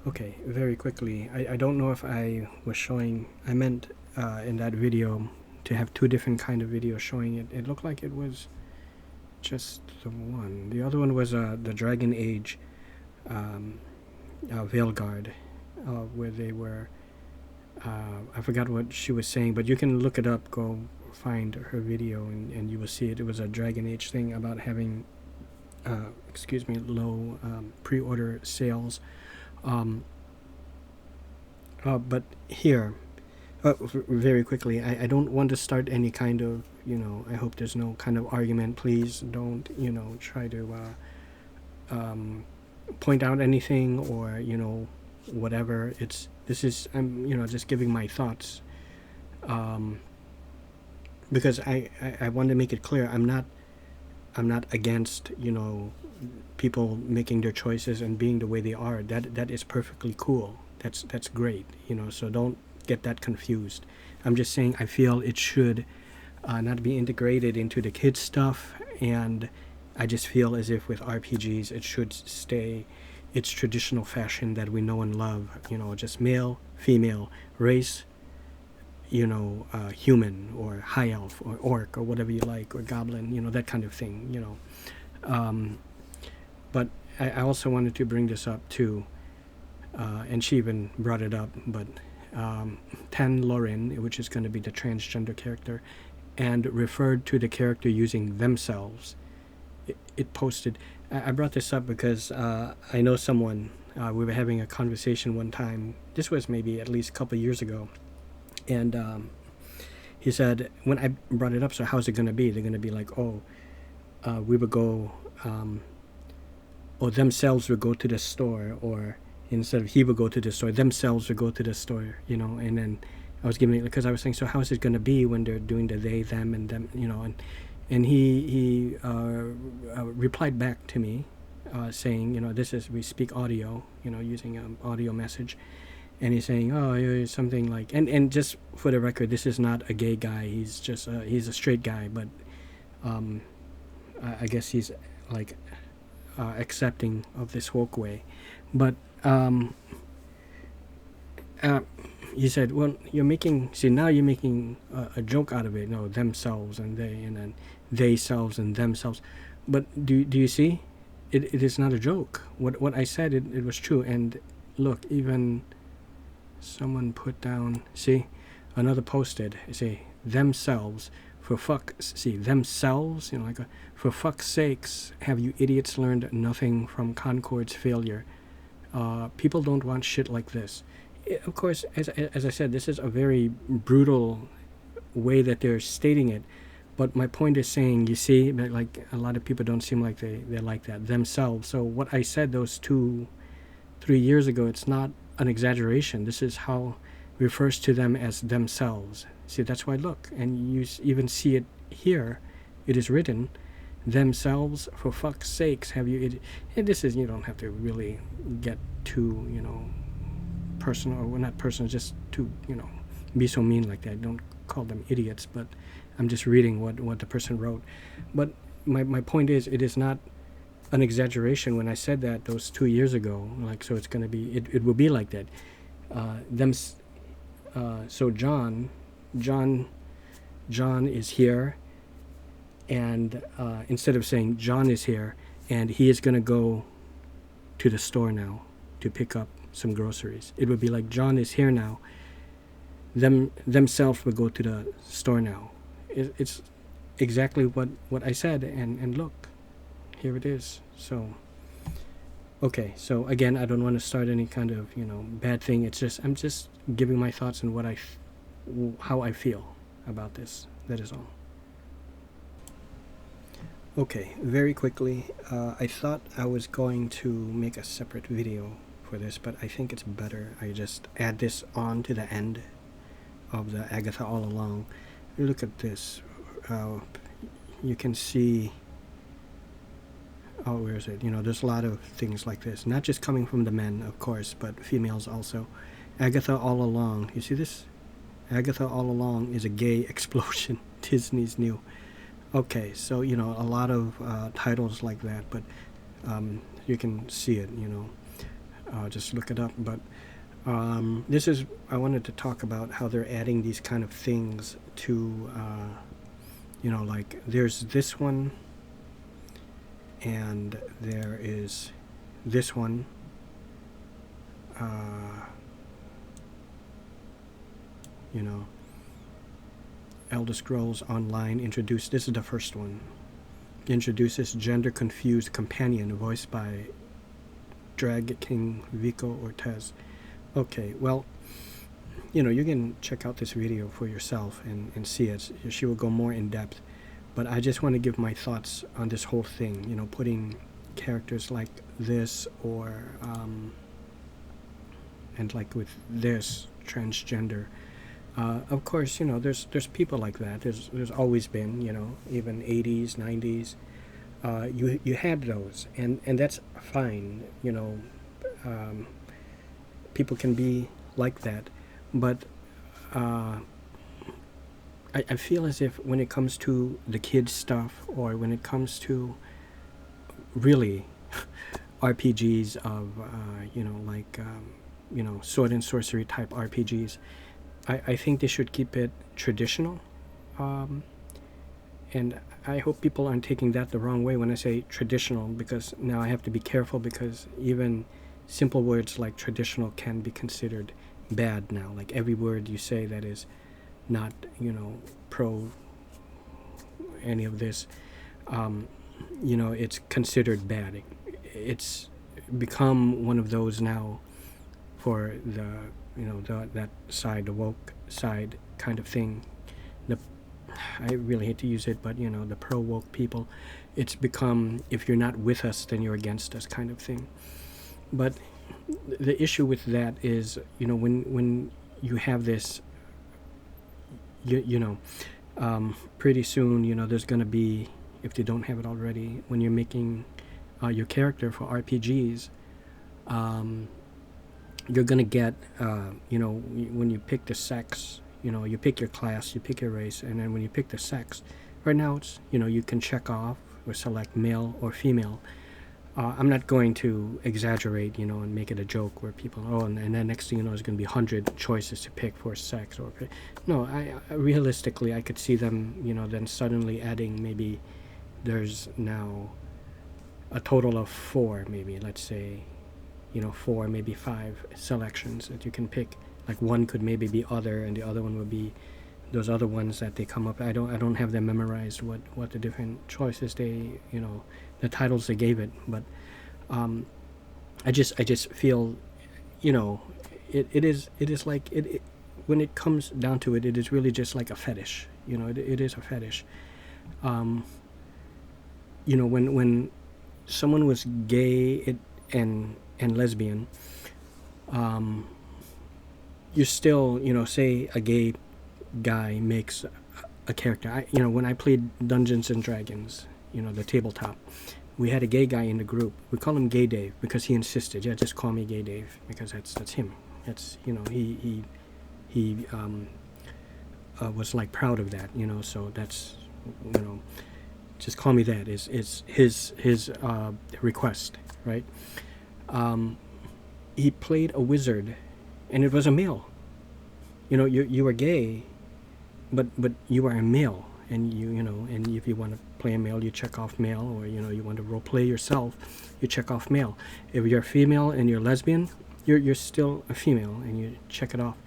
Okay, very quickly. I don't know if I was showing. I meant in that video to have two different kind of videos showing it. It looked like it was just the one. The other one was the Dragon Age Veilguard, where they were. I forgot what she was saying, but you can look it up. Go find her video, and you will see it. It was a Dragon Age thing about having, low pre-order sales. But here, very quickly, I don't want to start any kind of, I hope there's no kind of argument. Please don't, try to point out anything or, whatever. I'm just giving my thoughts. Because I want to make it clear, I'm not against, people making their choices and being the way they are. That is perfectly cool. That's great, so don't get that confused. I'm just saying I feel it should not be integrated into the kids stuff, and I just feel as if with RPGs it should stay its traditional fashion that we know and love, just male, female, race, human or high elf or orc or whatever you like, or goblin, that kind of thing, but I also wanted to bring this up too, and she even brought it up, but Tan Lorin, which is going to be the transgender character, and referred to the character using themselves. It posted. I brought this up because I know someone. We were having a conversation one time. This was maybe at least a couple of years ago, and he said, when I brought it up, so how's it going to be? They're going to be like, we would go, or themselves would go to the store, or instead of he would go to the store, themselves would go to the store, and then I was giving it, because I was saying, so how is it going to be when they're doing the they, them, and them, and he replied back to me, saying, we speak audio, using an audio message, and he's saying, something like, and just for the record, this is not a gay guy, he's just, he's a straight guy, but I guess he's like accepting of this woke way, but he said, well, now you're making a joke out of it, themselves and they, and then they selves and themselves, but do you see, it is not a joke. What I said, it was true. And look, even someone put down, see, another posted, say, themselves, themselves, for fuck's sakes, have you idiots learned nothing from Concord's failure? People don't want shit like this. Of course, as I said, this is a very brutal way that they're stating it, but my point is saying, you see, like, a lot of people don't seem like they're like that themselves. So what I said those 2-3 years ago, it's not an exaggeration. This is how refers to them as themselves. See, that's why, look, and you even see it here, it is written, themselves, for fuck's sakes, have you, and this is, you don't have to really get too, personal, or not personal, just to, be so mean like that. Don't call them idiots, but I'm just reading what the person wrote. But my point is, it is not an exaggeration when I said that those 2 years ago, like, so it's going to be, it will be like that. So John is here, and instead of saying John is here and he is going to go to the store now to pick up some groceries, it would be like John is here now, themselves would go to the store now. It's exactly what I said, and look, here it is. So okay, so again, I don't want to start any kind of bad thing. It's just, I'm just giving my thoughts and how I feel about this. That is all. Okay, very quickly, I thought I was going to make a separate video for this, but I think it's better I just add this on to the end of the Agatha All Along. Look at this. You can see, where is it? There's a lot of things like this, not just coming from the men, of course, but females also. Agatha All Along. You see this? Agatha All Along is a gay explosion. Disney's new. Okay, so, a lot of titles like that, but you can see it, Just look it up. But I wanted to talk about how they're adding these kind of things to, like there's this one, and there is this one. Elder Scrolls Online introduced, this is the first one, introduces gender confused companion voiced by Drag King Vico Ortez. Okay, well, you can check out this video for yourself and see it. She will go more in depth, but I just want to give my thoughts on this whole thing, putting characters like this, or and like with this transgender. Of course, there's people like that. There's always been, even 80s, 90s. You had those, and that's fine. People can be like that, but I feel as if when it comes to the kids stuff, or when it comes to really RPGs of sword and sorcery type RPGs, I think they should keep it traditional, and I hope people aren't taking that the wrong way when I say traditional, because now I have to be careful, because even simple words like traditional can be considered bad now. Like every word you say that is not, pro any of this, it's considered bad. It's become one of those now for the, that side, the woke side kind of thing. I really hate to use it, but the pro-woke people, it's become, if you're not with us, then you're against us kind of thing. But the issue with that is, when you have this, pretty soon, there's going to be, if they don't have it already, when you're making your character for RPGs, you're going to get, when you pick the sex, you pick your class, you pick your race, and then when you pick the sex, right now it's, you can check off or select male or female. I'm not going to exaggerate, and make it a joke where people, and then next thing you know, there's going to be 100 choices to pick for sex. No, I realistically, I could see them, then suddenly adding, maybe there's now a total of 4, maybe, let's say, 4, maybe 5 selections that you can pick. Like one could maybe be other, and the other one would be those other ones that they come up. I don't have them memorized, what the different choices they, the titles they gave it, but I just feel, it is like it when it comes down to it, it is really just like a fetish. It is a fetish. When someone was gay and lesbian, you still, say a gay guy makes a character. When I played Dungeons and Dragons, the tabletop, we had a gay guy in the group. We call him Gay Dave because he insisted, yeah, just call me Gay Dave, because that's him. That's, he was like proud of that, so that's, just call me that is his request, right? He played a wizard, and it was a male. You were gay, but you are a male, and and if you want to play a male, you check off male, or you want to role play yourself, you check off male. If you're female and you're lesbian, you're still a female, and you check it off.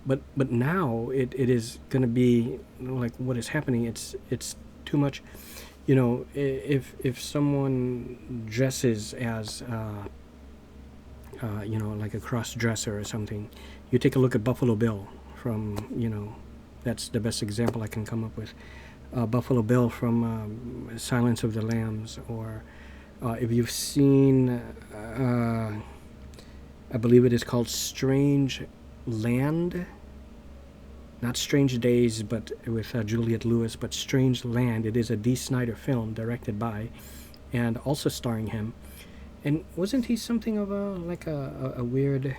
But now it is going to be like what is happening. It's too much. If someone dresses as like a cross-dresser or something, you take a look at Buffalo Bill from, that's the best example I can come up with. Buffalo Bill from Silence of the Lambs, or if you've seen, I believe it is called Strange Land, not Strange Days, but with Juliette Lewis, but Strange Land. It is a Dee Snider film directed by, and also starring him. And wasn't he something of a weird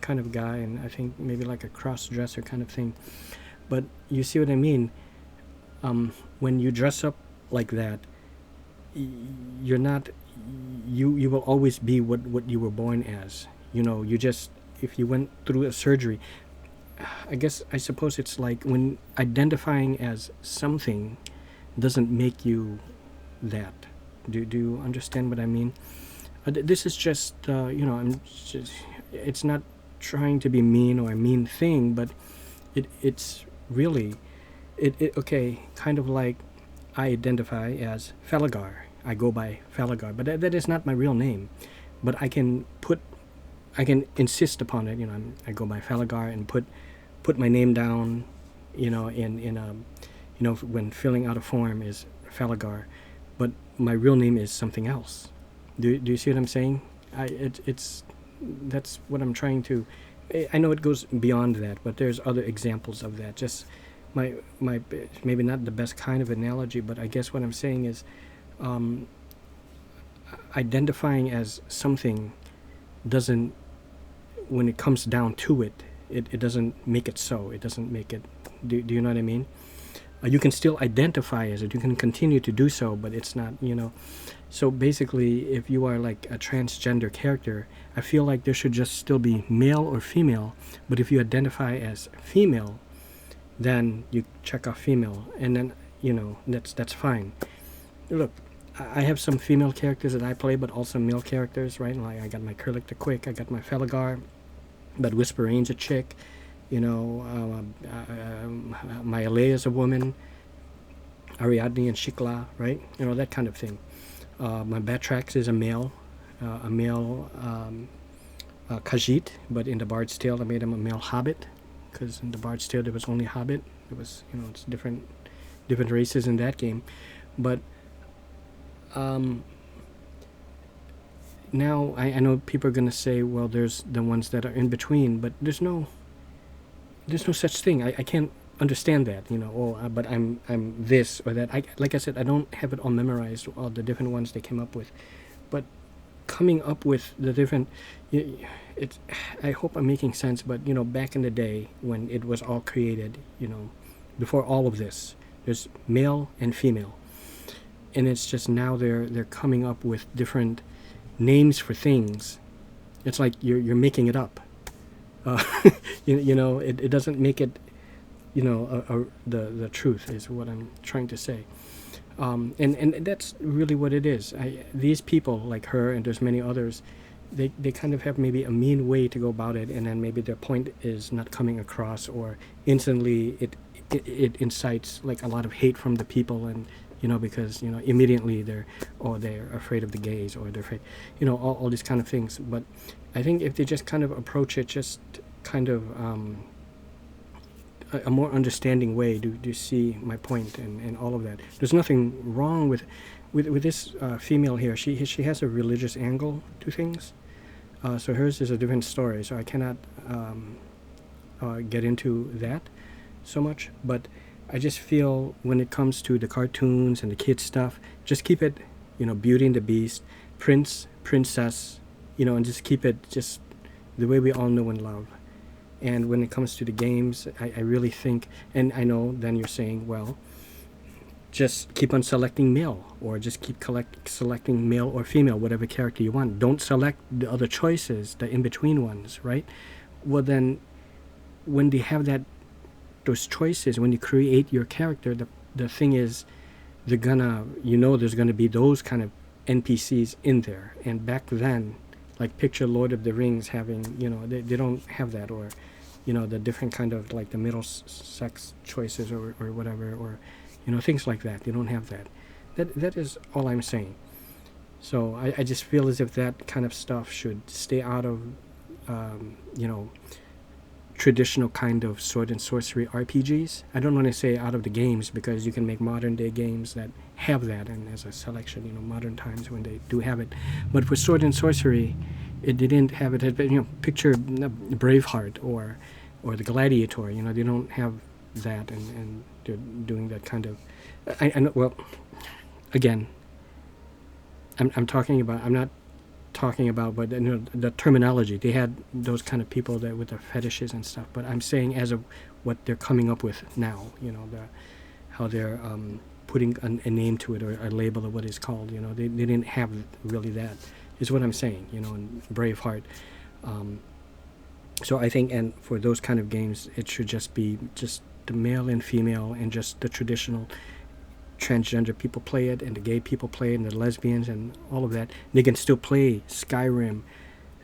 kind of guy, and I think maybe like a cross-dresser kind of thing. But you see what I mean? When you dress up like that, you're not, you will always be what you were born as. You know, you just, if you went through a surgery, I suppose it's like when identifying as something doesn't make you that. Do you understand what I mean? This is just, I'm just, it's not trying to be mean or a mean thing, but it's really, okay, kind of like I identify as Falagar. I go by Falagar, but that is not my real name. But I can insist upon it. You know, I go by Falagar and put my name down. You know, in a, when filling out a form is Falagar, but my real name is something else. Do you see what I'm saying? It's that's what I'm trying to. I know it goes beyond that, but there's other examples of that. Just my maybe not the best kind of analogy, but I guess what I'm saying is, identifying as something doesn't, when it comes down to it, it doesn't make it so. It doesn't make it. Do you know what I mean? You can still identify as it. You can continue to do so, but it's not, So basically, if you are like a transgender character, I feel like there should just still be male or female. But if you identify as female, then you check off female, and then that's fine. Look, I have some female characters that I play, but also male characters, right? Like I got my Kurlik the Quick, I got my Falagar, but Whisper Range a chick. My Alea is a woman, Ariadne and Shikla, right? That kind of thing. My Batrax is a male Khajiit, but in the Bard's Tale I made him a male Hobbit, because in the Bard's Tale there was only Hobbit. It was, it's different races in that game. But now I know people are going to say, well, there's the ones that are in between, but there's no such thing. I can't understand that, but I'm this or that. Like I said, I don't have it all memorized, all the different ones they came up with, but coming up with the different, I hope I'm making sense, but back in the day when it was all created, before all of this, there's male and female, and it's just now they're coming up with different names for things. It's like you're making it up. It doesn't make it, the truth is what I'm trying to say. And that's really what it is. These people like her, and there's many others, they kind of have maybe a mean way to go about it, and then maybe their point is not coming across, or instantly it incites like a lot of hate from the people, and because immediately they're afraid of the gays, or they're afraid, all these kind of things. But I think if they just kind of approach it just kind of a more understanding way, do you see my point, and all of that. There's nothing wrong with this female here. She has a religious angle to things. So hers is a different story, so I cannot get into that so much. But I just feel when it comes to the cartoons and the kids stuff, just keep it, Beauty and the Beast, Prince, Princess, and just keep it just the way we all know and love. And when it comes to the games, I really think, and I know then you're saying, well, just keep on selecting male, or just keep selecting male or female, whatever character you want. Don't select the other choices, the in-between ones, right? Well, then when they have those choices, when you create your character, the thing is, they're gonna, there's gonna be those kind of NPCs in there. And back then, like picture Lord of the Rings having, they don't have that, or, the different kind of like the middle sex choices, or whatever, or, things like that. They don't have that. That is all I'm saying. So I just feel as if that kind of stuff should stay out of, traditional kind of sword and sorcery RPGs. I don't want to say out of the games, because you can make modern day games that have that, and as a selection, modern times when they do have it. But for sword and sorcery, it didn't have it. Picture Braveheart or the Gladiator. They don't have that, and they're doing that kind of. I know. Well, again, I'm talking about. I'm not talking about, but the terminology, they had those kind of people that with their fetishes and stuff, but I'm saying as of what they're coming up with now, how they're putting a name to it, or a label of what it's called. They didn't have really that, is what I'm saying. In Braveheart, So I think, and for those kind of games, it should just be just the male and female, and just the traditional transgender people play it, and the gay people play it, and the lesbians and all of that. They can still play Skyrim,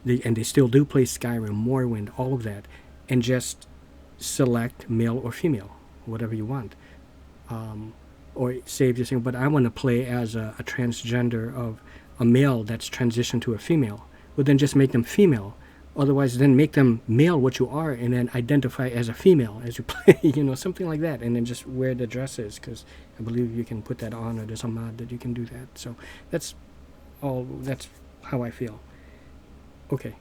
and they still do play Skyrim, Morrowind, all of that, and just select male or female, whatever you want. Or say if you're saying, but I want to play as a transgender of a male that's transitioned to a female. Well, then just make them female. Otherwise, then make them male, what you are, and then identify as a female as you play, something like that. And then just wear the dresses, because I believe you can put that on, or there's a mod that you can do that. So that's how I feel. Okay.